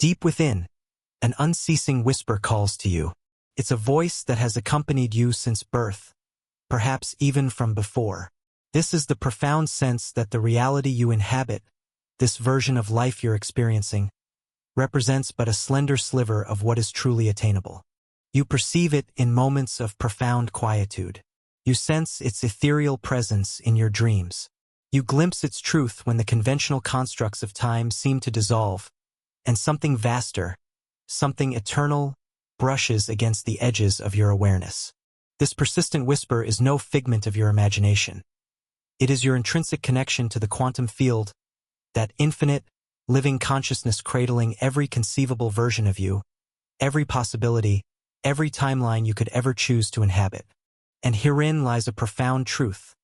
Deep within, an unceasing whisper calls to you. It's a voice that has accompanied you since birth, perhaps even from before. This is the profound sense that the reality you inhabit, this version of life you're experiencing, represents but a slender sliver of what is truly attainable. You perceive it in moments of profound quietude. You sense its ethereal presence in your dreams. You glimpse its truth when the conventional constructs of time seem to dissolve, and something vaster, something eternal, brushes against the edges of your awareness. This persistent whisper is no figment of your imagination. It is your intrinsic connection to the quantum field, that infinite, living consciousness cradling every conceivable version of you, every possibility, every timeline you could ever choose to inhabit. And herein lies a profound truth.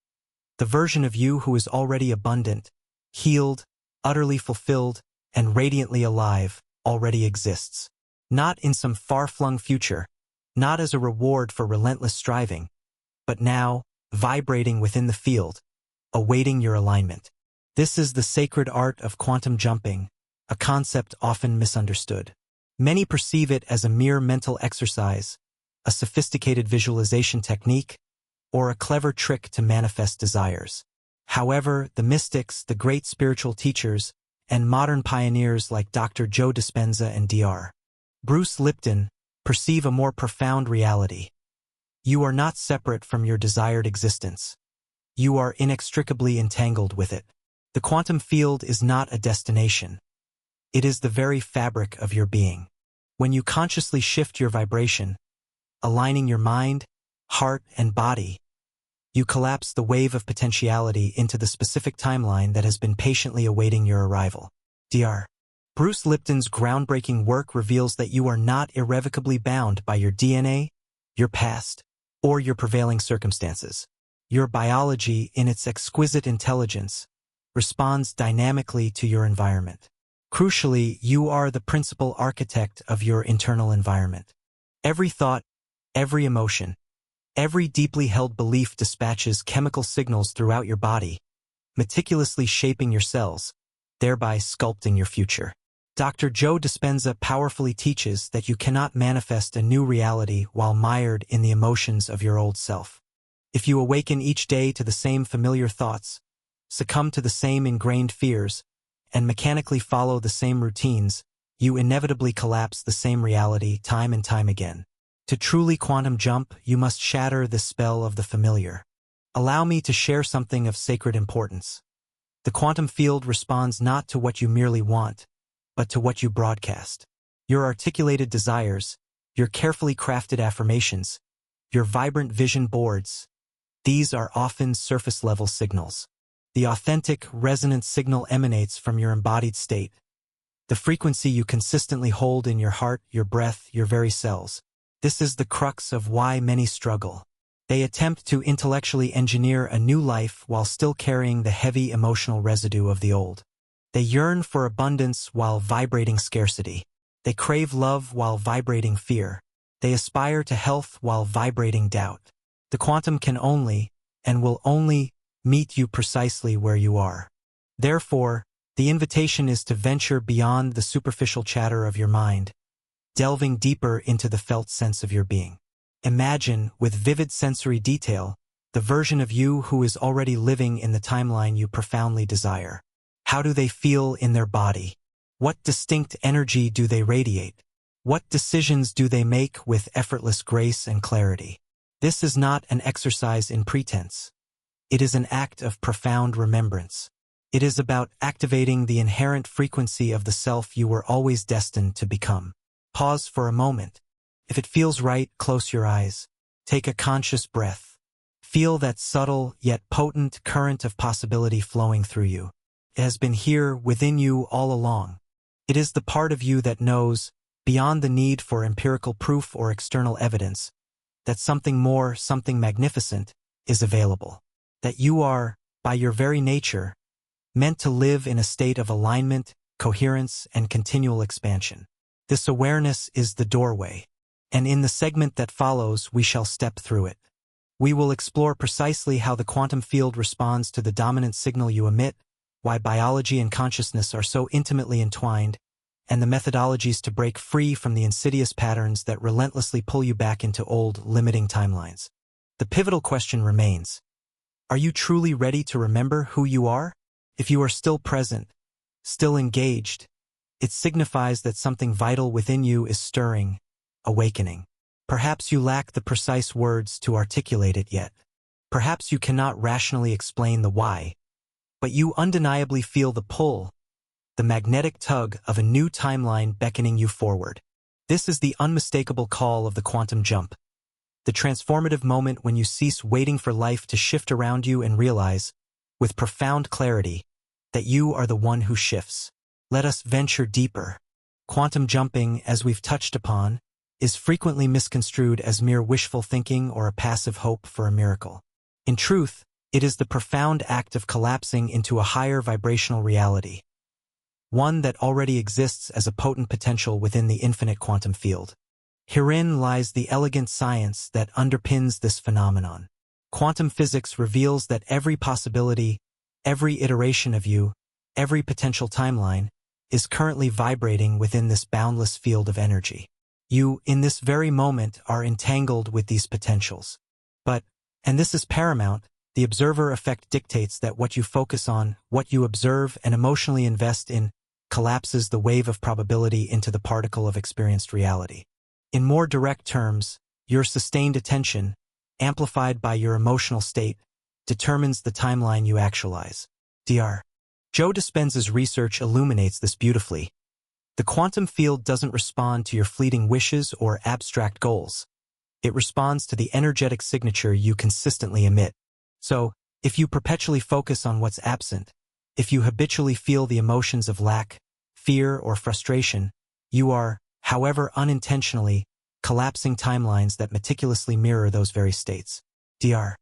The version of you who is already abundant, healed, utterly fulfilled, and radiantly alive already exists. Not in some far-flung future, not as a reward for relentless striving, but now, vibrating within the field, awaiting your alignment. This is the sacred art of quantum jumping, a concept often misunderstood. Many perceive it as a mere mental exercise, a sophisticated visualization technique, or a clever trick to manifest desires. However, the mystics, the great spiritual teachers, and modern pioneers like Dr. Joe Dispenza and Dr. Bruce Lipton perceive a more profound reality. You are not separate from your desired existence. You are inextricably entangled with it. The quantum field is not a destination. It is the very fabric of your being. When you consciously shift your vibration, aligning your mind, heart, and body, you collapse the wave of potentiality into the specific timeline that has been patiently awaiting your arrival. Dr. Bruce Lipton's groundbreaking work reveals that you are not irrevocably bound by your DNA, your past, or your prevailing circumstances. Your biology, in its exquisite intelligence, responds dynamically to your environment. Crucially, you are the principal architect of your internal environment. Every thought, every emotion, every deeply held belief dispatches chemical signals throughout your body, meticulously shaping your cells, thereby sculpting your future. Dr. Joe Dispenza powerfully teaches that you cannot manifest a new reality while mired in the emotions of your old self. If you awaken each day to the same familiar thoughts, succumb to the same ingrained fears, and mechanically follow the same routines, you inevitably collapse the same reality time and time again. To truly quantum jump, you must shatter the spell of the familiar. Allow me to share something of sacred importance. The quantum field responds not to what you merely want, but to what you broadcast. Your articulated desires, your carefully crafted affirmations, your vibrant vision boards, these are often surface-level signals. The authentic, resonant signal emanates from your embodied state, the frequency you consistently hold in your heart, your breath, your very cells. This is the crux of why many struggle. They attempt to intellectually engineer a new life while still carrying the heavy emotional residue of the old. They yearn for abundance while vibrating scarcity. They crave love while vibrating fear. They aspire to health while vibrating doubt. The quantum can only, and will only, meet you precisely where you are. Therefore, the invitation is to venture beyond the superficial chatter of your mind, delving deeper into the felt sense of your being. Imagine, with vivid sensory detail, the version of you who is already living in the timeline you profoundly desire. How do they feel in their body? What distinct energy do they radiate? What decisions do they make with effortless grace and clarity? This is not an exercise in pretense. It is an act of profound remembrance. It is about activating the inherent frequency of the self you were always destined to become. Pause for a moment. If it feels right, close your eyes. Take a conscious breath. Feel that subtle yet potent current of possibility flowing through you. It has been here within you all along. It is the part of you that knows, beyond the need for empirical proof or external evidence, that something more, something magnificent, is available. That you are, by your very nature, meant to live in a state of alignment, coherence, and continual expansion. This awareness is the doorway, and in the segment that follows we shall step through it. We will explore precisely how the quantum field responds to the dominant signal you emit, why biology and consciousness are so intimately entwined, and the methodologies to break free from the insidious patterns that relentlessly pull you back into old, limiting timelines. The pivotal question remains: are you truly ready to remember who you are? If you are still present, still engaged, it signifies that something vital within you is stirring, awakening. Perhaps you lack the precise words to articulate it yet. Perhaps you cannot rationally explain the why, but you undeniably feel the pull, the magnetic tug of a new timeline beckoning you forward. This is the unmistakable call of the quantum jump, the transformative moment when you cease waiting for life to shift around you and realize, with profound clarity, that you are the one who shifts. Let us venture deeper. Quantum jumping, as we've touched upon, is frequently misconstrued as mere wishful thinking or a passive hope for a miracle. In truth, it is the profound act of collapsing into a higher vibrational reality, one that already exists as a potent potential within the infinite quantum field. Herein lies the elegant science that underpins this phenomenon. Quantum physics reveals that every possibility, every iteration of you, every potential timeline, is currently vibrating within this boundless field of energy. You, in this very moment, are entangled with these potentials. But, and this is paramount, the observer effect dictates that what you focus on, what you observe and emotionally invest in, collapses the wave of probability into the particle of experienced reality. In more direct terms, your sustained attention, amplified by your emotional state, determines the timeline you actualize. Dr. Joe Dispenza's research illuminates this beautifully. The quantum field doesn't respond to your fleeting wishes or abstract goals. It responds to the energetic signature you consistently emit. So, if you perpetually focus on what's absent, if you habitually feel the emotions of lack, fear, or frustration, you are, however unintentionally, collapsing timelines that meticulously mirror those very states. Dr.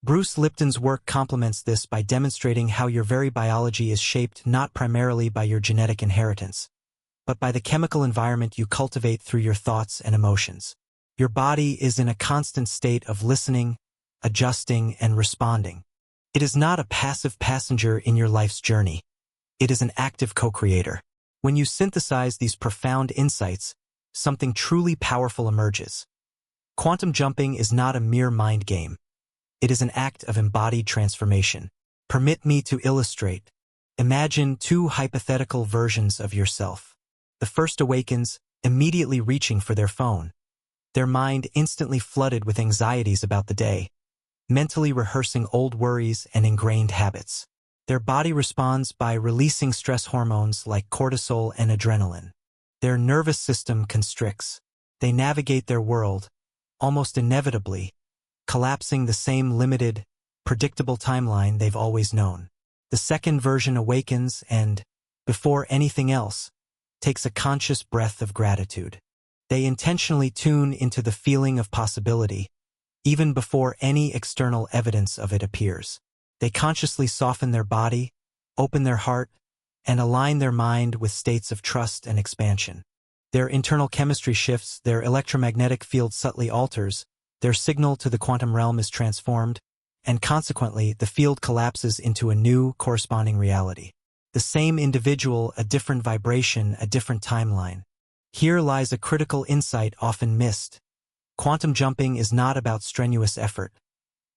Bruce Lipton's work complements this by demonstrating how your very biology is shaped not primarily by your genetic inheritance, but by the chemical environment you cultivate through your thoughts and emotions. Your body is in a constant state of listening, adjusting, and responding. It is not a passive passenger in your life's journey. It is an active co-creator. When you synthesize these profound insights, something truly powerful emerges. Quantum jumping is not a mere mind game. It is an act of embodied transformation. Permit me to illustrate. Imagine two hypothetical versions of yourself. The first awakens, immediately reaching for their phone. Their mind instantly flooded with anxieties about the day, mentally rehearsing old worries and ingrained habits. Their body responds by releasing stress hormones like cortisol and adrenaline. Their nervous system constricts. They navigate their world, almost inevitably, collapsing the same limited, predictable timeline they've always known. The second version awakens and, before anything else, takes a conscious breath of gratitude. They intentionally tune into the feeling of possibility, even before any external evidence of it appears. They consciously soften their body, open their heart, and align their mind with states of trust and expansion. Their internal chemistry shifts, their electromagnetic field subtly alters, their signal to the quantum realm is transformed, and consequently the field collapses into a new, corresponding reality. The same individual, a different vibration, a different timeline. Here lies a critical insight often missed. Quantum jumping is not about strenuous effort.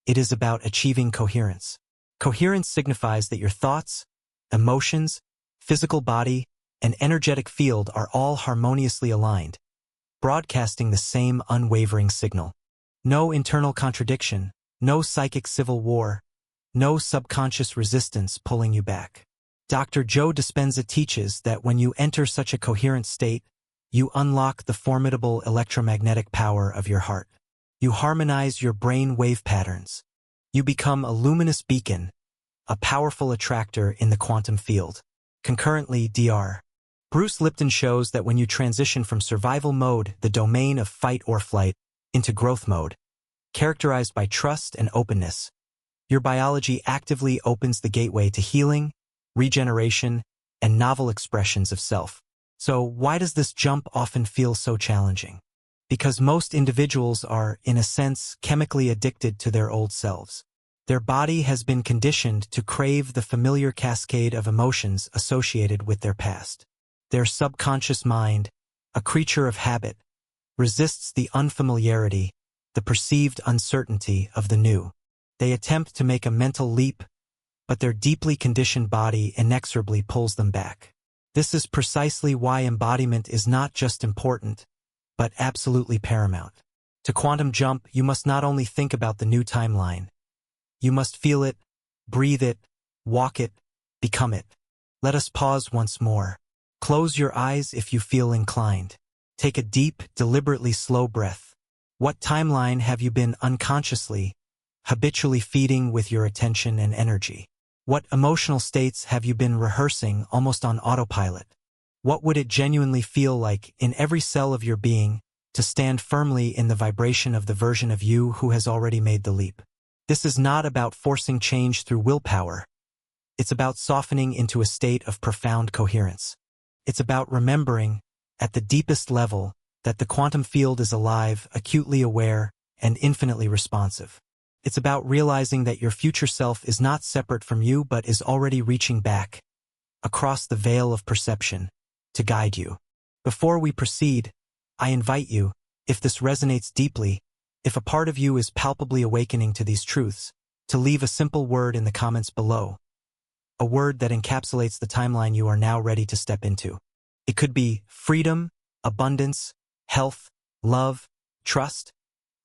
It is about achieving coherence. Coherence signifies that your thoughts, emotions, physical body, and energetic field are all harmoniously aligned, broadcasting the same unwavering signal. No internal contradiction, no psychic civil war, no subconscious resistance pulling you back. Dr. Joe Dispenza teaches that when you enter such a coherent state, you unlock the formidable electromagnetic power of your heart. You harmonize your brain wave patterns. You become a luminous beacon, a powerful attractor in the quantum field. Concurrently, Dr. Bruce Lipton shows that when you transition from survival mode, the domain of fight or flight, into growth mode, characterized by trust and openness, your biology actively opens the gateway to healing, regeneration, and novel expressions of self. So why does this jump often feel so challenging? Because most individuals are, in a sense, chemically addicted to their old selves. Their body has been conditioned to crave the familiar cascade of emotions associated with their past. Their subconscious mind, a creature of habit, resists the unfamiliarity, the perceived uncertainty of the new. They attempt to make a mental leap, but their deeply conditioned body inexorably pulls them back. This is precisely why embodiment is not just important, but absolutely paramount. To quantum jump, you must not only think about the new timeline. You must feel it, breathe it, walk it, become it. Let us pause once more. Close your eyes if you feel inclined. Take a deep, deliberately slow breath. What timeline have you been unconsciously, habitually feeding with your attention and energy? What emotional states have you been rehearsing almost on autopilot? What would it genuinely feel like in every cell of your being to stand firmly in the vibration of the version of you who has already made the leap? This is not about forcing change through willpower. It's about softening into a state of profound coherence. It's about remembering, at the deepest level, that the quantum field is alive, acutely aware, and infinitely responsive. It's about realizing that your future self is not separate from you but is already reaching back, across the veil of perception, to guide you. Before we proceed, I invite you, if this resonates deeply, if a part of you is palpably awakening to these truths, to leave a simple word in the comments below. A word that encapsulates the timeline you are now ready to step into. It could be freedom, abundance, health, love, trust,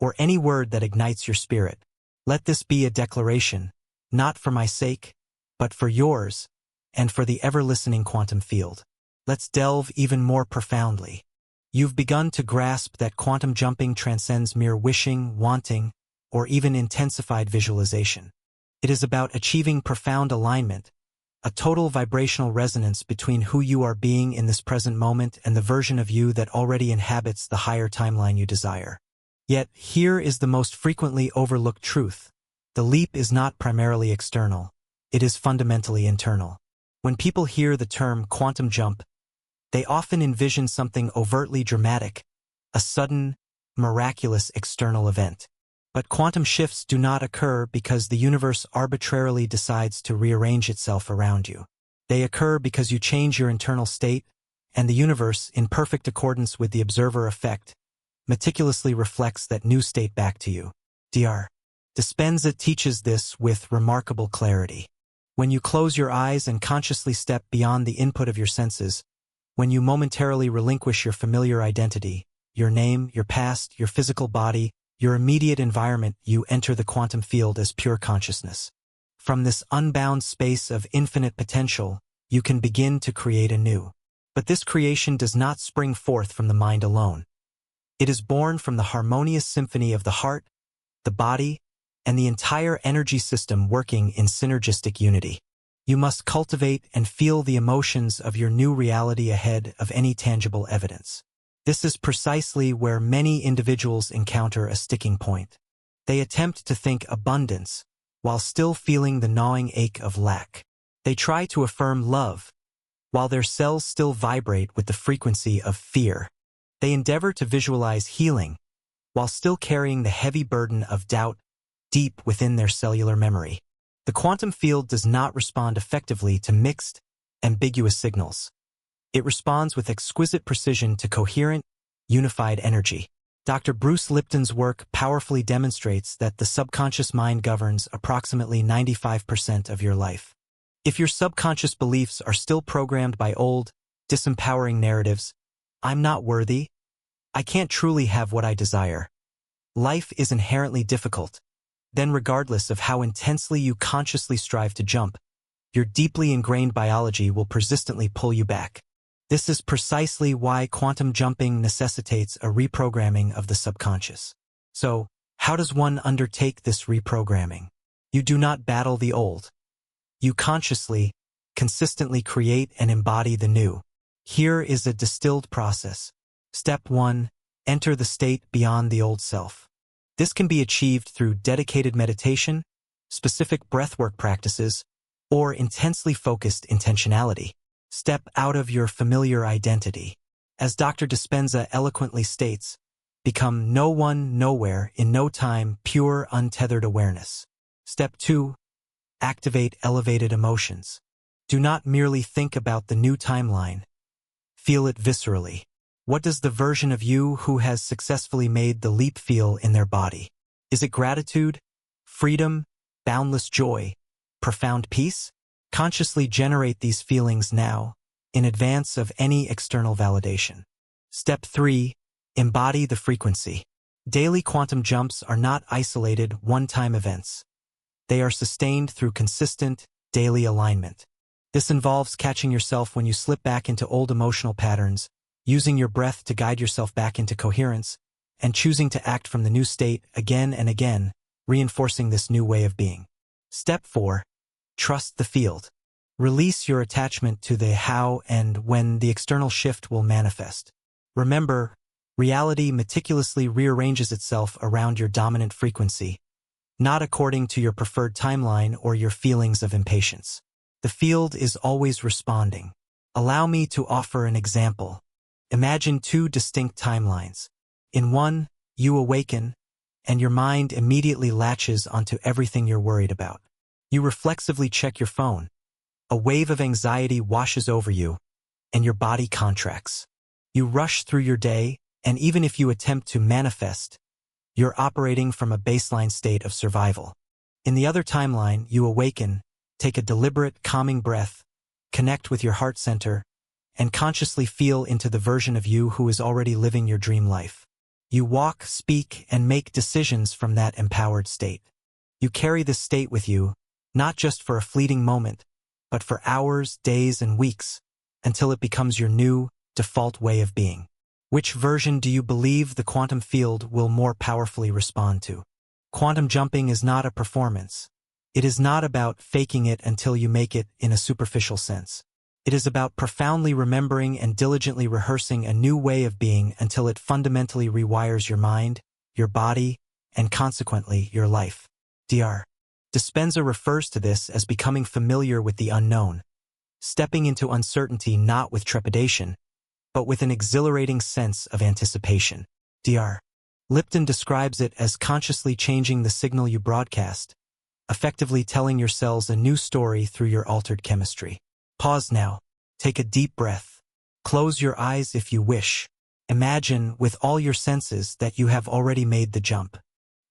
or any word that ignites your spirit. Let this be a declaration, not for my sake, but for yours, and for the ever-listening quantum field. Let's delve even more profoundly. You've begun to grasp that quantum jumping transcends mere wishing, wanting, or even intensified visualization. It is about achieving profound alignment, a total vibrational resonance between who you are being in this present moment and the version of you that already inhabits the higher timeline you desire. Yet, here is the most frequently overlooked truth. The leap is not primarily external. It is fundamentally internal. When people hear the term quantum jump, they often envision something overtly dramatic, a sudden, miraculous external event. But quantum shifts do not occur because the universe arbitrarily decides to rearrange itself around you. They occur because you change your internal state, and the universe, in perfect accordance with the observer effect, meticulously reflects that new state back to you. Dr. Dispenza teaches this with remarkable clarity. When you close your eyes and consciously step beyond the input of your senses, when you momentarily relinquish your familiar identity, your name, your past, your physical body, your immediate environment, you enter the quantum field as pure consciousness. From this unbound space of infinite potential, you can begin to create anew. But this creation does not spring forth from the mind alone. It is born from the harmonious symphony of the heart, the body, and the entire energy system working in synergistic unity. You must cultivate and feel the emotions of your new reality ahead of any tangible evidence. This is precisely where many individuals encounter a sticking point. They attempt to think abundance while still feeling the gnawing ache of lack. They try to affirm love while their cells still vibrate with the frequency of fear. They endeavor to visualize healing while still carrying the heavy burden of doubt deep within their cellular memory. The quantum field does not respond effectively to mixed, ambiguous signals. It responds with exquisite precision to coherent, unified energy. Dr. Bruce Lipton's work powerfully demonstrates that the subconscious mind governs approximately 95% of your life. If your subconscious beliefs are still programmed by old, disempowering narratives, I'm not worthy, I can't truly have what I desire, life is inherently difficult, then regardless of how intensely you consciously strive to jump, your deeply ingrained biology will persistently pull you back. This is precisely why quantum jumping necessitates a reprogramming of the subconscious. So, how does one undertake this reprogramming? You do not battle the old. You consciously, consistently create and embody the new. Here is a distilled process. Step 1. Enter the state beyond the old self. This can be achieved through dedicated meditation, specific breathwork practices, or intensely focused intentionality. Step out of your familiar identity. As Dr. Dispenza eloquently states, become no one, nowhere, in no time, pure, untethered awareness. Step 2. Activate elevated emotions. Do not merely think about the new timeline. Feel it viscerally. What does the version of you who has successfully made the leap feel in their body? Is it gratitude, freedom, boundless joy, profound peace? Consciously generate these feelings now, in advance of any external validation. Step 3. Embody the frequency. Daily quantum jumps are not isolated, one-time events. They are sustained through consistent, daily alignment. This involves catching yourself when you slip back into old emotional patterns, using your breath to guide yourself back into coherence, and choosing to act from the new state again and again, reinforcing this new way of being. Step 4. Trust the field. Release your attachment to the how and when the external shift will manifest. Remember, reality meticulously rearranges itself around your dominant frequency, not according to your preferred timeline or your feelings of impatience. The field is always responding. Allow me to offer an example. Imagine two distinct timelines. In one, you awaken, and your mind immediately latches onto everything you're worried about. You reflexively check your phone. A wave of anxiety washes over you, and your body contracts. You rush through your day, and even if you attempt to manifest, you're operating from a baseline state of survival. In the other timeline, you awaken, take a deliberate, calming breath, connect with your heart center, and consciously feel into the version of you who is already living your dream life. You walk, speak, and make decisions from that empowered state. You carry this state with you, not just for a fleeting moment, but for hours, days, and weeks, until it becomes your new, default way of being. Which version do you believe the quantum field will more powerfully respond to? Quantum jumping is not a performance. It is not about faking it until you make it in a superficial sense. It is about profoundly remembering and diligently rehearsing a new way of being until it fundamentally rewires your mind, your body, and consequently, your life. Dr. Dispenza refers to this as becoming familiar with the unknown, stepping into uncertainty not with trepidation, but with an exhilarating sense of anticipation. Dr. Lipton describes it as consciously changing the signal you broadcast, effectively telling your cells a new story through your altered chemistry. Pause now. Take a deep breath. Close your eyes if you wish. Imagine, with all your senses, that you have already made the jump.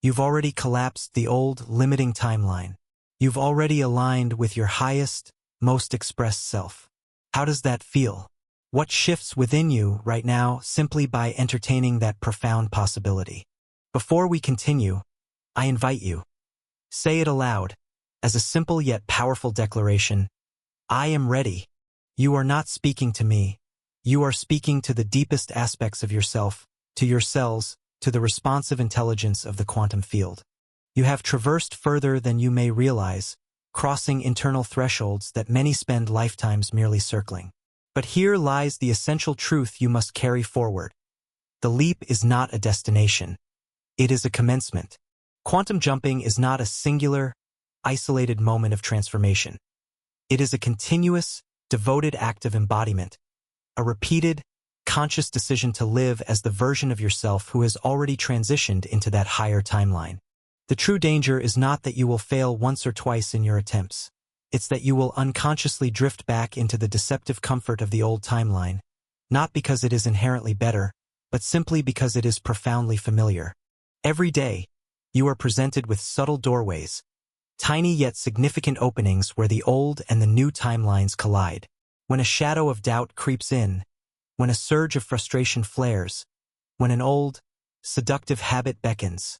You've already collapsed the old, limiting timeline. You've already aligned with your highest, most expressed self. How does that feel? What shifts within you right now simply by entertaining that profound possibility? Before we continue, I invite you. Say it aloud, as a simple yet powerful declaration. I am ready. You are not speaking to me. You are speaking to the deepest aspects of yourself, to your cells, to the responsive intelligence of the quantum field. You have traversed further than you may realize, crossing internal thresholds that many spend lifetimes merely circling. But here lies the essential truth you must carry forward. The leap is not a destination. It is a commencement. Quantum jumping is not a singular, isolated moment of transformation. It is a continuous, devoted act of embodiment, a repeated, conscious decision to live as the version of yourself who has already transitioned into that higher timeline. The true danger is not that you will fail once or twice in your attempts. It's that you will unconsciously drift back into the deceptive comfort of the old timeline, not because it is inherently better, but simply because it is profoundly familiar. Every day, you are presented with subtle doorways, tiny yet significant openings where the old and the new timelines collide. When a shadow of doubt creeps in, when a surge of frustration flares, when an old, seductive habit beckons,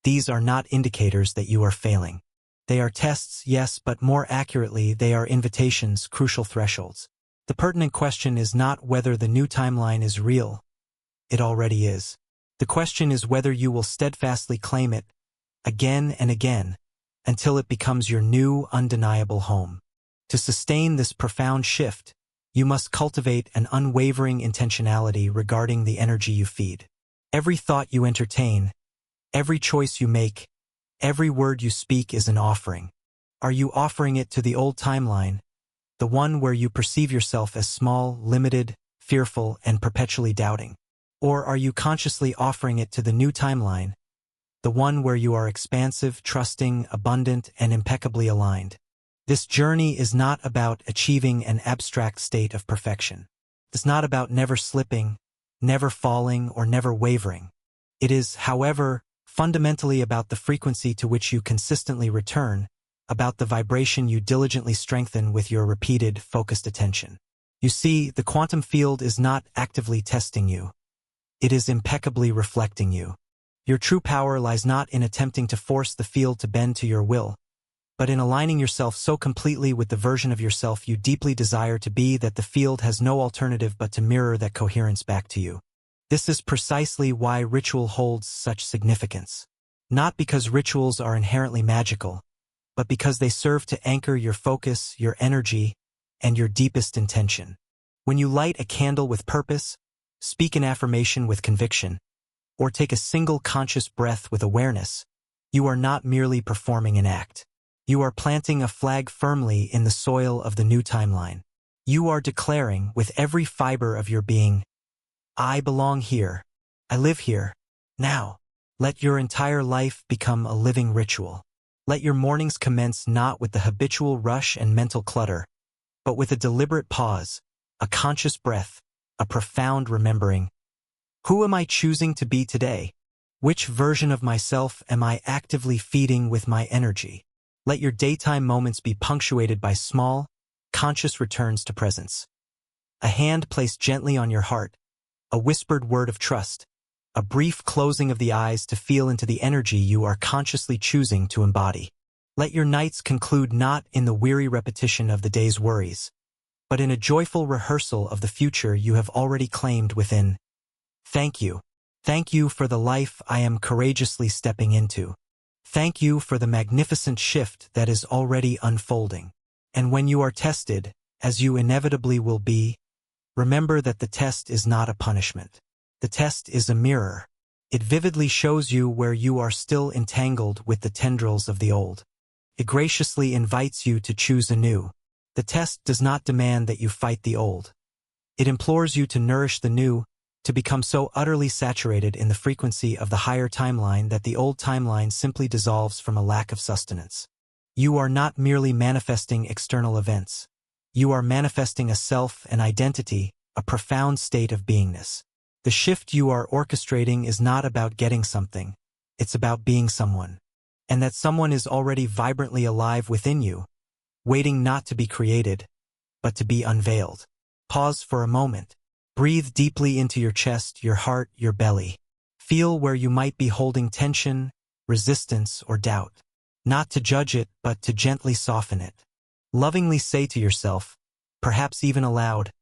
these are not indicators that you are failing. They are tests, yes, but more accurately, they are invitations, crucial thresholds. The pertinent question is not whether the new timeline is real. It already is. The question is whether you will steadfastly claim it, again and again, until it becomes your new, undeniable home. To sustain this profound shift, you must cultivate an unwavering intentionality regarding the energy you feed. Every thought you entertain, every choice you make, every word you speak is an offering. Are you offering it to the old timeline, the one where you perceive yourself as small, limited, fearful, and perpetually doubting? Or are you consciously offering it to the new timeline, the one where you are expansive, trusting, abundant, and impeccably aligned? This journey is not about achieving an abstract state of perfection. It's not about never slipping, never falling, or never wavering. It is, however, fundamentally about the frequency to which you consistently return, about the vibration you diligently strengthen with your repeated, focused attention. You see, the quantum field is not actively testing you. It is impeccably reflecting you. Your true power lies not in attempting to force the field to bend to your will, but in aligning yourself so completely with the version of yourself you deeply desire to be that the field has no alternative but to mirror that coherence back to you. This is precisely why ritual holds such significance. Not because rituals are inherently magical, but because they serve to anchor your focus, your energy, and your deepest intention. When you light a candle with purpose, speak an affirmation with conviction, or take a single conscious breath with awareness, you are not merely performing an act. You are planting a flag firmly in the soil of the new timeline. You are declaring with every fiber of your being, I belong here. I live here. Now, let your entire life become a living ritual. Let your mornings commence not with the habitual rush and mental clutter, but with a deliberate pause, a conscious breath, a profound remembering. Who am I choosing to be today? Which version of myself am I actively feeding with my energy? Let your daytime moments be punctuated by small, conscious returns to presence. A hand placed gently on your heart, a whispered word of trust, a brief closing of the eyes to feel into the energy you are consciously choosing to embody. Let your nights conclude not in the weary repetition of the day's worries, but in a joyful rehearsal of the future you have already claimed within. Thank you. Thank you for the life I am courageously stepping into. Thank you for the magnificent shift that is already unfolding. And when you are tested, as you inevitably will be, remember that the test is not a punishment. The test is a mirror. It vividly shows you where you are still entangled with the tendrils of the old. It graciously invites you to choose anew. The test does not demand that you fight the old. It implores you to nourish the new, to become so utterly saturated in the frequency of the higher timeline that the old timeline simply dissolves from a lack of sustenance. You are not merely manifesting external events. You are manifesting a self, an identity, a profound state of beingness. The shift you are orchestrating is not about getting something, it's about being someone. And that someone is already vibrantly alive within you, waiting not to be created, but to be unveiled. Pause for a moment. Breathe deeply into your chest, your heart, your belly. Feel where you might be holding tension, resistance, or doubt. Not to judge it, but to gently soften it. Lovingly say to yourself, perhaps even aloud,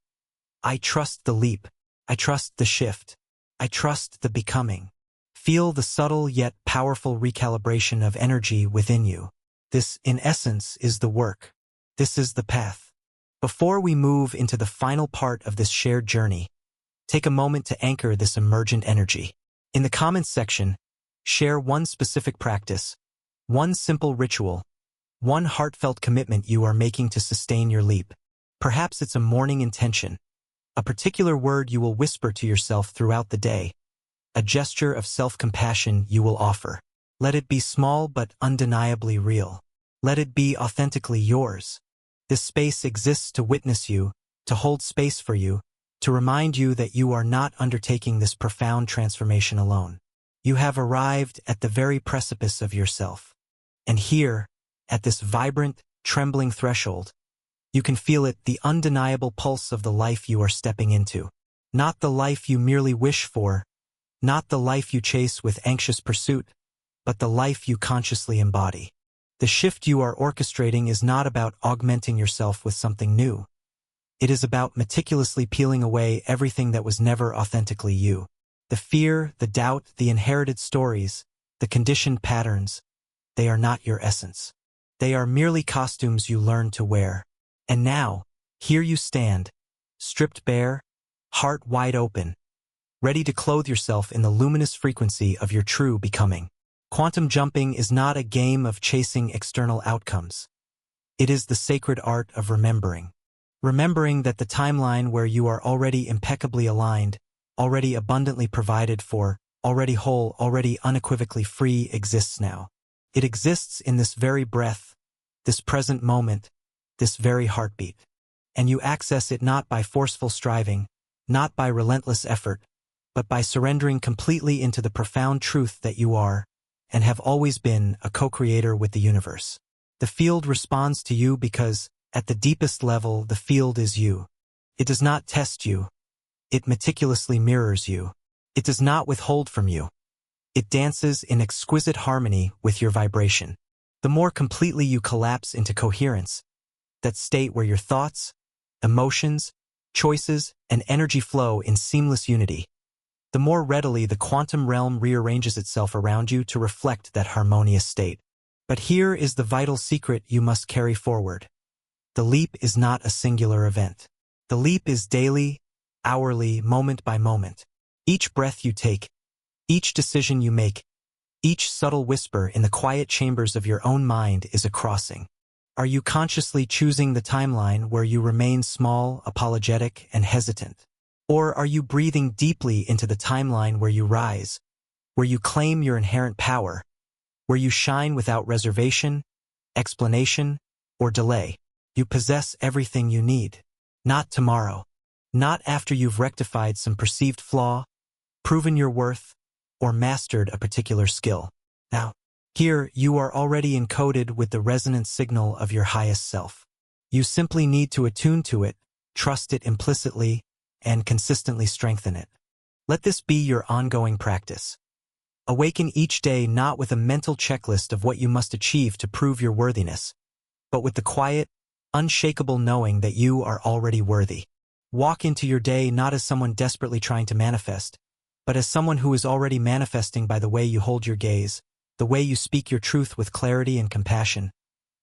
I trust the leap. I trust the shift. I trust the becoming. Feel the subtle yet powerful recalibration of energy within you. This, in essence, is the work. This is the path. Before we move into the final part of this shared journey, take a moment to anchor this emergent energy. In the comments section, share one specific practice, one simple ritual, one heartfelt commitment you are making to sustain your leap. Perhaps it's a morning intention, a particular word you will whisper to yourself throughout the day, a gesture of self-compassion you will offer. Let it be small but undeniably real. Let it be authentically yours. This space exists to witness you, to hold space for you, to remind you that you are not undertaking this profound transformation alone. You have arrived at the very precipice of yourself. And here, at this vibrant, trembling threshold, you can feel it, the undeniable pulse of the life you are stepping into. Not the life you merely wish for, not the life you chase with anxious pursuit, but the life you consciously embody. The shift you are orchestrating is not about augmenting yourself with something new. It is about meticulously peeling away everything that was never authentically you. The fear, the doubt, the inherited stories, the conditioned patterns, they are not your essence. They are merely costumes you learned to wear. And now, here you stand, stripped bare, heart wide open, ready to clothe yourself in the luminous frequency of your true becoming. Quantum jumping is not a game of chasing external outcomes. It is the sacred art of remembering. Remembering that the timeline where you are already impeccably aligned, already abundantly provided for, already whole, already unequivocally free exists now. It exists in this very breath, this present moment, this very heartbeat. And you access it not by forceful striving, not by relentless effort, but by surrendering completely into the profound truth that you are, and have always been, a co-creator with the universe. The field responds to you because, at the deepest level, the field is you. It does not test you. It meticulously mirrors you. It does not withhold from you. It dances in exquisite harmony with your vibration. The more completely you collapse into coherence, that state where your thoughts, emotions, choices, and energy flow in seamless unity, the more readily the quantum realm rearranges itself around you to reflect that harmonious state. But here is the vital secret you must carry forward. The leap is not a singular event. The leap is daily, hourly, moment by moment. Each breath you take, each decision you make, each subtle whisper in the quiet chambers of your own mind is a crossing. Are you consciously choosing the timeline where you remain small, apologetic, and hesitant? Or are you breathing deeply into the timeline where you rise, where you claim your inherent power, where you shine without reservation, explanation, or delay? You possess everything you need. Not tomorrow. Not after you've rectified some perceived flaw, proven your worth, or mastered a particular skill. Now, here you are already encoded with the resonant signal of your highest self. You simply need to attune to it, trust it implicitly, and consistently strengthen it. Let this be your ongoing practice. Awaken each day not with a mental checklist of what you must achieve to prove your worthiness, but with the quiet, unshakable knowing that you are already worthy. Walk into your day not as someone desperately trying to manifest, but as someone who is already manifesting by the way you hold your gaze, the way you speak your truth with clarity and compassion,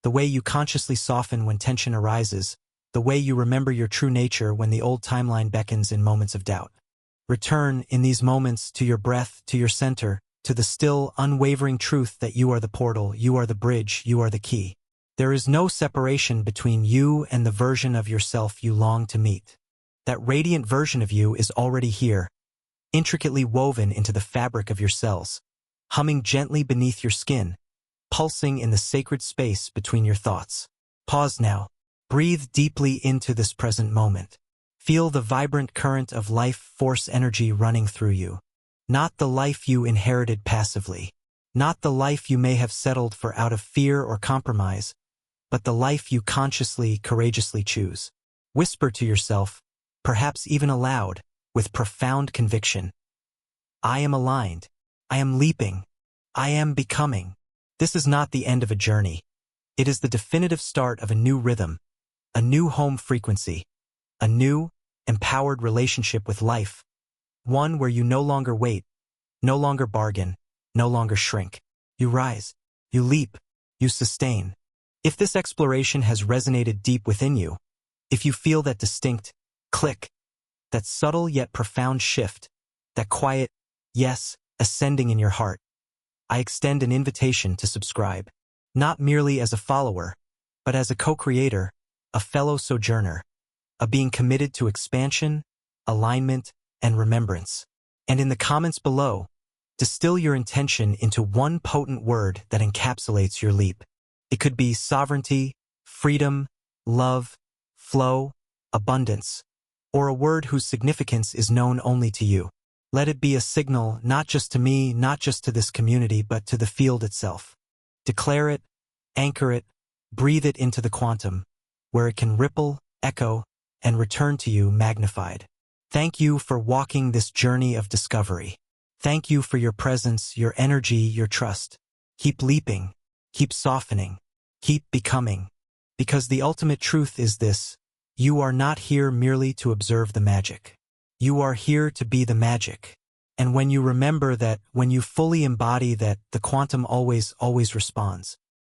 the way you consciously soften when tension arises, the way you remember your true nature when the old timeline beckons in moments of doubt. Return, in these moments, to your breath, to your center, to the still, unwavering truth that you are the portal, you are the bridge, you are the key. There is no separation between you and the version of yourself you long to meet. That radiant version of you is already here, intricately woven into the fabric of your cells, humming gently beneath your skin, pulsing in the sacred space between your thoughts. Pause now. Breathe deeply into this present moment. Feel the vibrant current of life force energy running through you. Not the life you inherited passively. Not the life you may have settled for out of fear or compromise, but the life you consciously, courageously choose. Whisper to yourself, perhaps even aloud, with profound conviction. I am aligned. I am leaping. I am becoming. This is not the end of a journey. It is the definitive start of a new rhythm, a new home frequency, a new, empowered relationship with life, one where you no longer wait, no longer bargain, no longer shrink. You rise, you leap, you sustain. If this exploration has resonated deep within you, if you feel that distinct click, that subtle yet profound shift, that quiet yes ascending in your heart, I extend an invitation to subscribe, not merely as a follower, but as a co-creator, a fellow sojourner, a being committed to expansion, alignment, and remembrance. And in the comments below, distill your intention into one potent word that encapsulates your leap. It could be sovereignty, freedom, love, flow, abundance, or a word whose significance is known only to you. Let it be a signal not just to me, not just to this community, but to the field itself. Declare it, anchor it, breathe it into the quantum, where it can ripple, echo, and return to you magnified. Thank you for walking this journey of discovery. Thank you for your presence, your energy, your trust. Keep leaping, keep softening, keep becoming. Because the ultimate truth is this: you are not here merely to observe the magic. You are here to be the magic. And when you remember that, when you fully embody that, the quantum always responds.